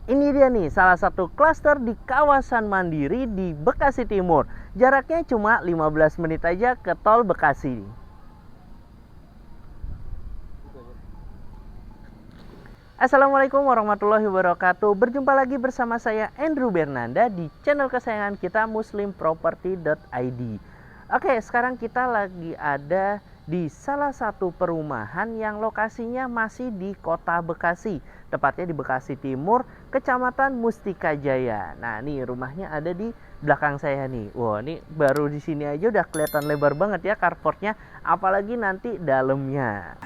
Ini dia nih salah satu klaster di kawasan Mandiri di Bekasi Timur. Jaraknya cuma 15 menit aja ke tol Bekasi. Assalamualaikum warahmatullahi wabarakatuh. Berjumpa lagi bersama saya Andrew Bernanda di channel kesayangan kita muslimproperty.id. Oke, sekarang kita lagi ada di salah satu perumahan yang lokasinya masih di Kota Bekasi, tepatnya di Bekasi Timur, Kecamatan Mustika Jaya. Nah, nih rumahnya ada di belakang saya nih. Wah, ini baru di sini aja udah kelihatan lebar banget ya carportnya, apalagi nanti dalamnya.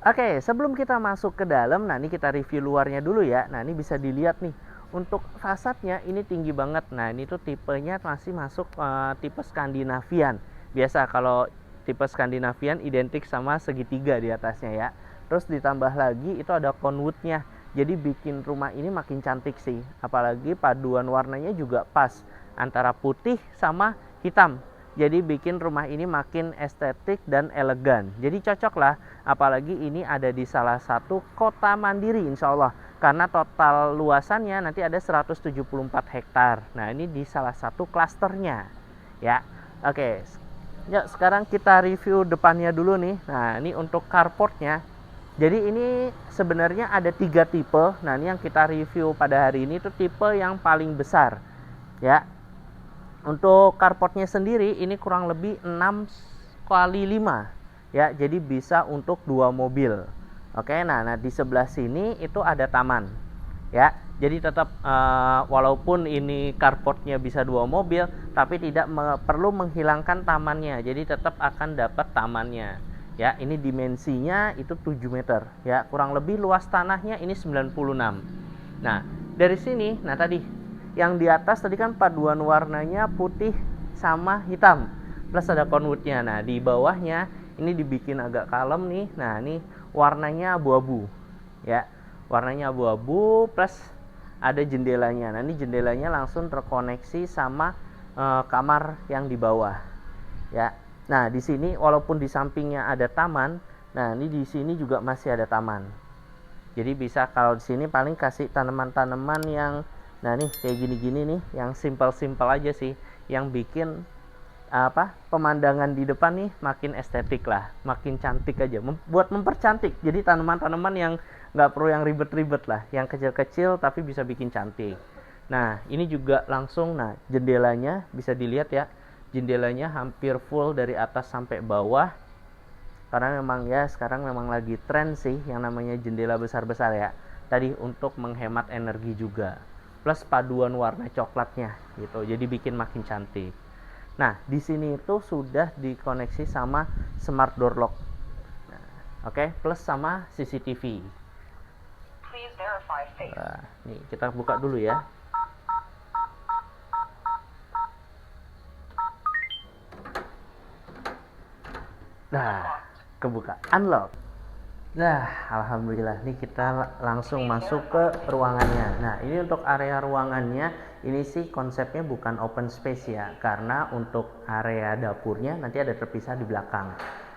Oke, sebelum kita masuk ke dalam, nah ini kita review luarnya dulu ya. Nah, ini bisa dilihat nih. Untuk fasadnya ini tinggi banget. Nah, ini tuh tipenya masih masuk tipe Skandinavian. Biasa kalau tipe Skandinavian identik sama segitiga di atasnya ya. Terus ditambah lagi itu ada conwoodnya. Jadi bikin rumah ini makin cantik sih. Apalagi paduan warnanya juga pas antara putih sama hitam. Jadi bikin rumah ini makin estetik dan elegan. Jadi cocok lah, apalagi ini ada di salah satu kota mandiri insya Allah. Karena total luasannya nanti ada 174 hektar. Nah, ini di salah satu klasternya. Ya, oke. Ya, sekarang kita review depannya dulu nih. Nah, ini untuk carportnya. Jadi ini sebenarnya ada 3 tipe. Nah, ini yang kita review pada hari ini itu tipe yang paling besar. Ya, untuk carportnya sendiri ini kurang lebih 6 kali 5 ya, jadi bisa untuk 2 mobil. Oke, nah di sebelah sini itu ada taman ya. Jadi tetap walaupun ini carportnya bisa 2 mobil, tapi tidak perlu menghilangkan tamannya. Jadi tetap akan dapat tamannya. Ya, ini dimensinya itu 7 meter ya. Kurang lebih luas tanahnya ini 96. Nah, dari sini nah tadi yang di atas tadi kan paduan warnanya putih sama hitam plus ada conwoodnya. Nah, di bawahnya ini dibikin agak kalem nih. Nah, ini warnanya abu-abu ya, warnanya abu-abu plus ada jendelanya. Nah, ini jendelanya langsung terkoneksi sama kamar yang di bawah ya. Nah, di sini walaupun di sampingnya ada taman, nah ini di sini juga masih ada taman. Jadi bisa kalau di sini paling kasih tanaman-tanaman yang nah nih kayak gini-gini nih, yang simple-simple aja sih, yang bikin pemandangan di depan nih makin estetik lah, makin cantik aja, buat mempercantik. Jadi tanaman-tanaman yang nggak perlu yang ribet-ribet lah, yang kecil-kecil tapi bisa bikin cantik. Nah, ini juga langsung, nah jendelanya bisa dilihat ya, jendelanya hampir full dari atas sampai bawah. Karena memang ya sekarang memang lagi tren sih yang namanya jendela besar-besar ya. Tadi untuk menghemat energi juga. Plus paduan warna coklatnya gitu. Jadi bikin makin cantik. Nah, di sini itu sudah dikoneksi sama smart door lock. Nah, oke, plus sama CCTV. Nah, nih kita buka dulu ya. Nah, kebuka, unlock. Nah, alhamdulillah nih kita langsung masuk ke ruangannya. Nah, ini untuk area ruangannya, ini sih konsepnya bukan open space ya, karena untuk area dapurnya nanti ada terpisah di belakang.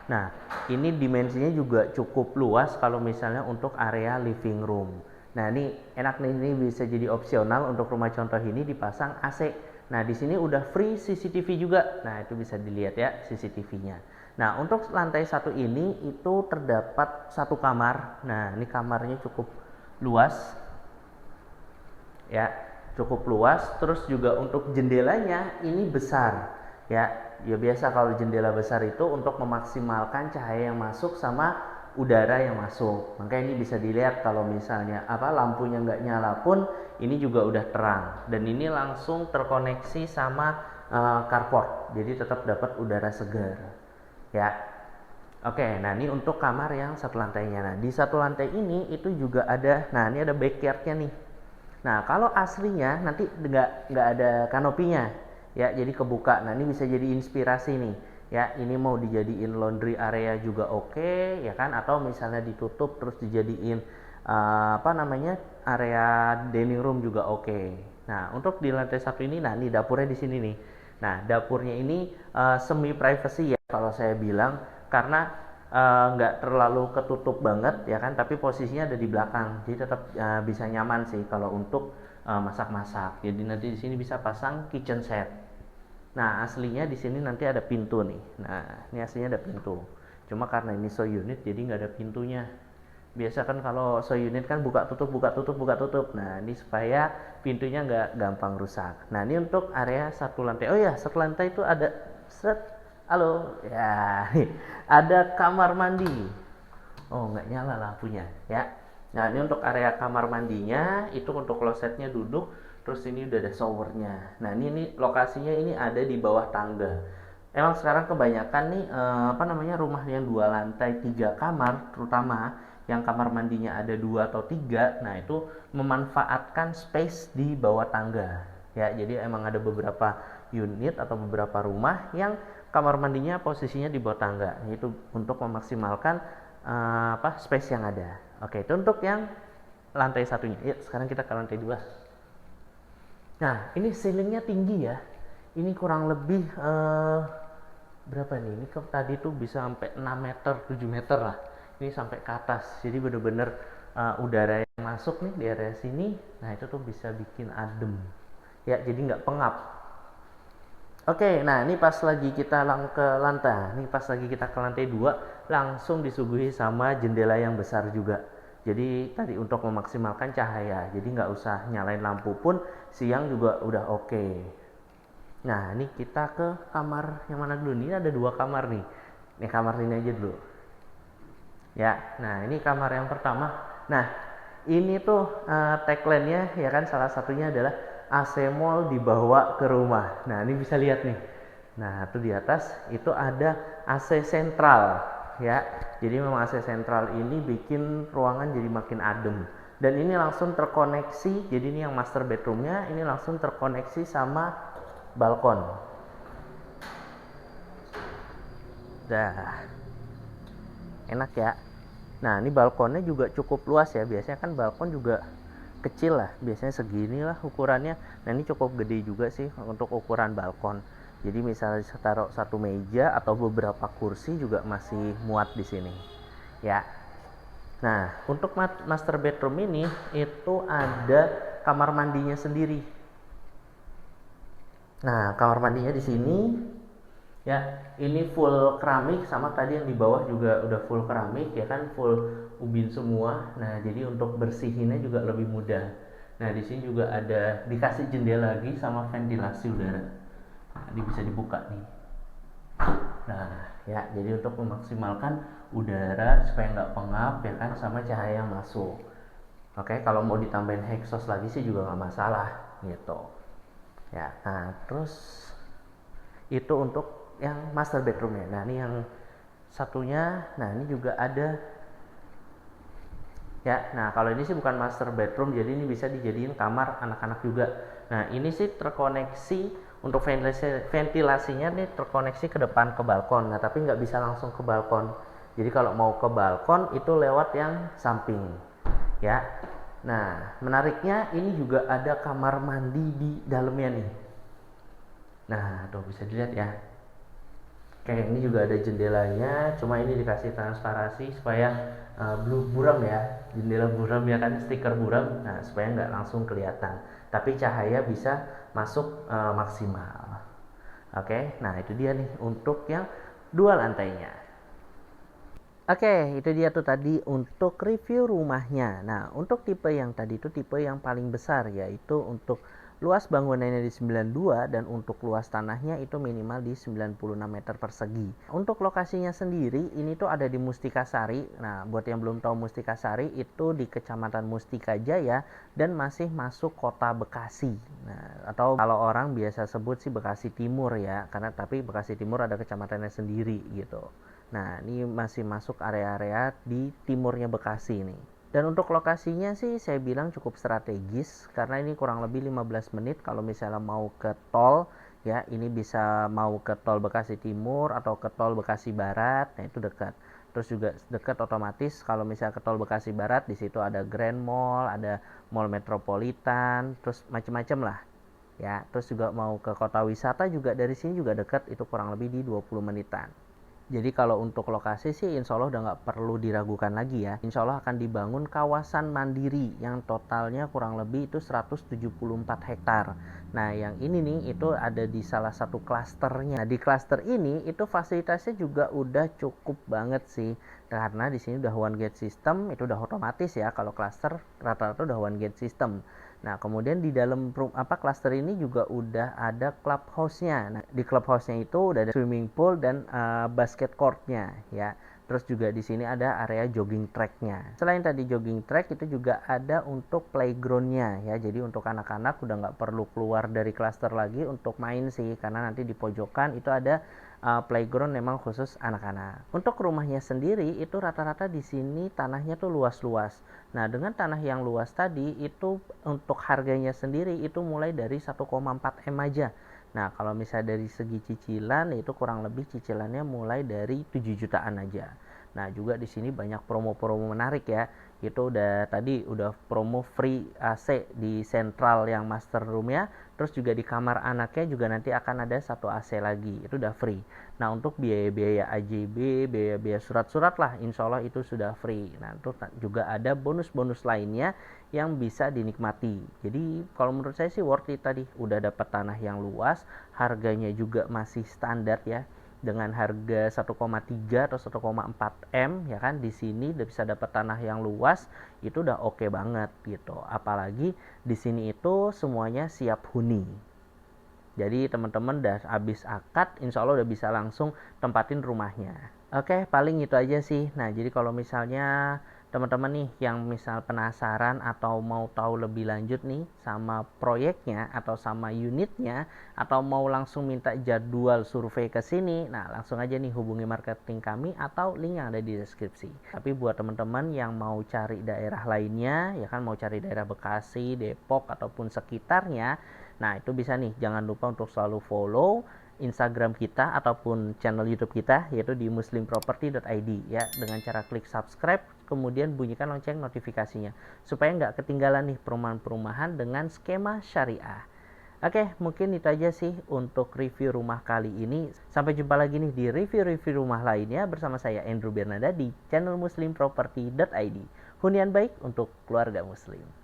Nah, ini dimensinya juga cukup luas kalau misalnya untuk area living room. Nah, ini enak nih, ini bisa jadi opsional untuk rumah contoh ini dipasang AC. Nah, di sini udah free CCTV juga. Nah, itu bisa dilihat ya CCTV-nya. Nah, untuk lantai 1 ini itu terdapat 1 kamar. Nah, ini kamarnya cukup luas. Ya, cukup luas. Terus juga untuk jendelanya ini besar. Ya, biasa kalau jendela besar itu untuk memaksimalkan cahaya yang masuk sama udara yang masuk. Makanya ini bisa dilihat kalau misalnya lampunya nggak nyala pun ini juga udah terang. Dan ini langsung terkoneksi sama carport. Jadi tetap dapat udara segar. Ya, oke. Nah ini untuk kamar yang 1 lantainya. Nah di 1 lantai ini itu juga ada. Nah ini ada backyardnya nih. Nah kalau aslinya nanti nggak ada kanopinya. Ya jadi kebuka. Nah ini bisa jadi inspirasi nih. Ya ini mau dijadiin laundry area juga oke, ya kan? Atau misalnya ditutup terus dijadiin area dining room juga oke. Nah untuk di lantai 1 ini, nah ini dapurnya di sini nih. Nah, dapurnya ini semi privacy ya kalau saya bilang, karena nggak terlalu ketutup banget ya kan, tapi posisinya ada di belakang, jadi tetap bisa nyaman sih kalau untuk masak-masak. Jadi nanti di sini bisa pasang kitchen set. Nah, aslinya di sini nanti ada pintu nih. Nah, ini aslinya ada pintu. Cuma karena ini so unit jadi nggak ada pintunya. Biasa kan kalau so unit kan buka tutup buka tutup buka tutup. Nah, ini supaya pintunya nggak gampang rusak. Nah, ini untuk area satu lantai. Oh ya, satu lantai itu ada set. Halo. Ya, nih ada kamar mandi. Oh, nggak nyala lampunya ya. Nah, ini untuk area kamar mandinya, itu untuk klosetnya duduk, terus ini udah ada showernya. Nah, ini lokasinya ini ada di bawah tangga. Emang sekarang kebanyakan nih apa namanya, rumah yang 2 lantai 3 kamar, terutama yang kamar mandinya ada 2 atau 3, nah itu memanfaatkan space di bawah tangga. Ya, jadi emang ada beberapa unit atau beberapa rumah yang kamar mandinya posisinya di bawah tangga. Itu untuk memaksimalkan space yang ada. Oke, itu untuk yang lantai satunya. Yuk, sekarang kita ke lantai 2. Nah, ini ceilingnya tinggi ya. Ini kurang lebih berapa nih? Ini tadi tuh bisa sampai 6 meter, 7 meter lah. Ini sampai ke atas. Jadi bener-bener udara yang masuk nih di area sini. Nah, itu tuh bisa bikin adem. Ya, jadi nggak pengap. Oke, nah ini pas lagi kita ke lantai, ini pas lagi kita ke lantai 2, langsung disuguhi sama jendela yang besar juga. Jadi tadi untuk memaksimalkan cahaya, jadi nggak usah nyalain lampu pun siang juga udah oke. Nah, ini kita ke kamar yang mana dulu? Ini ada 2 kamar nih. Ini kamar ini aja dulu. Ya, nah ini kamar yang pertama. Nah, ini tuh tagline-nya ya kan, salah satunya adalah AC Mall dibawa ke rumah. Nah, ini bisa lihat nih. Nah, tuh di atas itu ada AC sentral ya. Jadi memang AC sentral ini bikin ruangan jadi makin adem. Dan ini langsung terkoneksi, jadi ini yang master bedroomnya, ini langsung terkoneksi sama balkon. Dah. Enak ya. Nah, ini balkonnya juga cukup luas ya. Biasanya kan balkon juga kecil lah, biasanya segini lah ukurannya. Nah, ini cukup gede juga sih untuk ukuran balkon. Jadi misalnya taruh satu meja atau beberapa kursi juga masih muat di sini. Ya. Nah, untuk master bedroom ini itu ada kamar mandinya sendiri. Nah, kamar mandinya di sini ya, ini full keramik, sama tadi yang di bawah juga udah full keramik ya kan, full ubin semua. Nah, jadi untuk bersihinnya juga lebih mudah. Nah, di sini juga ada dikasih jendela lagi sama ventilasi udara. Nah, ini bisa dibuka nih. Nah, ya, jadi untuk memaksimalkan udara supaya nggak pengap ya kan, sama cahaya yang masuk. Oke, kalau mau ditambahin exhaust lagi sih juga nggak masalah gitu. Ya, nah terus itu untuk yang master bedroomnya. Nah, ini yang satunya, nah ini juga ada ya. Nah, kalau ini sih bukan master bedroom, jadi ini bisa dijadiin kamar anak-anak juga. Nah, ini sih terkoneksi untuk ventilasinya nih, terkoneksi ke depan ke balkon. Nah, tapi nggak bisa langsung ke balkon. Jadi kalau mau ke balkon itu lewat yang samping ya. Nah, menariknya ini juga ada kamar mandi di dalamnya nih. Nah, tuh bisa dilihat ya. Kayak ini juga ada jendelanya, cuma ini dikasih transparansi supaya buram ya, jendela buram ya kan, stiker buram, nah supaya nggak langsung kelihatan, tapi cahaya bisa masuk maksimal. Oke, nah itu dia nih untuk yang 2 lantainya. Oke, itu dia tuh tadi untuk review rumahnya. Nah, untuk tipe yang tadi itu tipe yang paling besar, yaitu untuk luas bangunannya di 92 dan untuk luas tanahnya itu minimal di 96 meter persegi. Untuk lokasinya sendiri ini tuh ada di Mustika Sari. Nah, buat yang belum tahu Mustika Sari itu di Kecamatan Mustika Jaya dan masih masuk Kota Bekasi. Nah, atau kalau orang biasa sebut sih Bekasi Timur ya, karena tapi Bekasi Timur ada kecamatannya sendiri gitu. Nah, ini masih masuk area-area di timurnya Bekasi nih. Dan untuk lokasinya sih saya bilang cukup strategis, karena ini kurang lebih 15 menit kalau misalnya mau ke tol ya. Ini bisa mau ke tol Bekasi Timur atau ke tol Bekasi Barat. Nah, itu dekat. Terus juga dekat otomatis kalau misalnya ke tol Bekasi Barat, di situ ada Grand Mall, ada Mall Metropolitan, terus macam-macam lah ya. Terus juga mau ke kota wisata juga dari sini juga dekat, itu kurang lebih di 20 menitan. Jadi kalau untuk lokasi sih insya Allah udah nggak perlu diragukan lagi ya. Insya Allah akan dibangun kawasan mandiri yang totalnya kurang lebih itu 174 hektar. Nah yang ini nih itu ada di salah satu klasternya. Nah di klaster ini itu fasilitasnya juga udah cukup banget sih. Karena di sini udah one gate system, itu udah otomatis ya. Kalau klaster rata-rata udah one gate system. Nah, kemudian di dalam klaster ini juga udah ada clubhouse-nya. Nah, di clubhouse-nya itu udah ada swimming pool dan basket court-nya ya. Terus juga di sini ada area jogging track-nya. Selain tadi jogging track, itu juga ada untuk playground-nya ya. Jadi untuk anak-anak udah nggak perlu keluar dari klaster lagi untuk main sih, karena nanti di pojokan itu ada playground memang khusus anak-anak. Untuk rumahnya sendiri itu rata-rata di sini tanahnya tuh luas-luas. Nah, dengan tanah yang luas tadi itu untuk harganya sendiri itu mulai dari 1,4 M aja. Nah, kalau misalnya dari segi cicilan itu kurang lebih cicilannya mulai dari 7 jutaan aja. Nah, juga di sini banyak promo-promo menarik ya. Itu udah promo free AC di sentral yang master room-nya, terus juga di kamar anaknya juga nanti akan ada satu AC lagi. Itu udah free. Nah, untuk biaya-biaya AJB, biaya-biaya surat-surat lah, insya Allah itu sudah free. Nah, itu juga ada bonus-bonus lainnya yang bisa dinikmati. Jadi, kalau menurut saya sih worth it tadi. Udah dapat tanah yang luas, harganya juga masih standar ya. Dengan harga 1,3 atau 1,4 M ya kan, di sini udah bisa dapat tanah yang luas, itu udah oke banget gitu. Apalagi di sini itu semuanya siap huni. Jadi teman-teman udah habis akad, insya Allah udah bisa langsung tempatin rumahnya. Oke, paling itu aja sih. Nah, jadi kalau misalnya teman-teman nih yang misal penasaran atau mau tahu lebih lanjut nih sama proyeknya atau sama unitnya, atau mau langsung minta jadwal survei ke sini, nah langsung aja nih hubungi marketing kami atau link yang ada di deskripsi. Tapi buat teman-teman yang mau cari daerah lainnya, ya kan, mau cari daerah Bekasi, Depok ataupun sekitarnya, nah itu bisa nih, jangan lupa untuk selalu follow Instagram kita ataupun channel YouTube kita, yaitu di muslimproperty.id ya, dengan cara klik subscribe kemudian bunyikan lonceng notifikasinya supaya nggak ketinggalan nih perumahan-perumahan dengan skema syariah. Oke, mungkin itu aja sih untuk review rumah kali ini. Sampai jumpa lagi nih di review-review rumah lainnya bersama saya Andrew Bernada di channel muslimproperty.id. Hunian baik untuk keluarga muslim.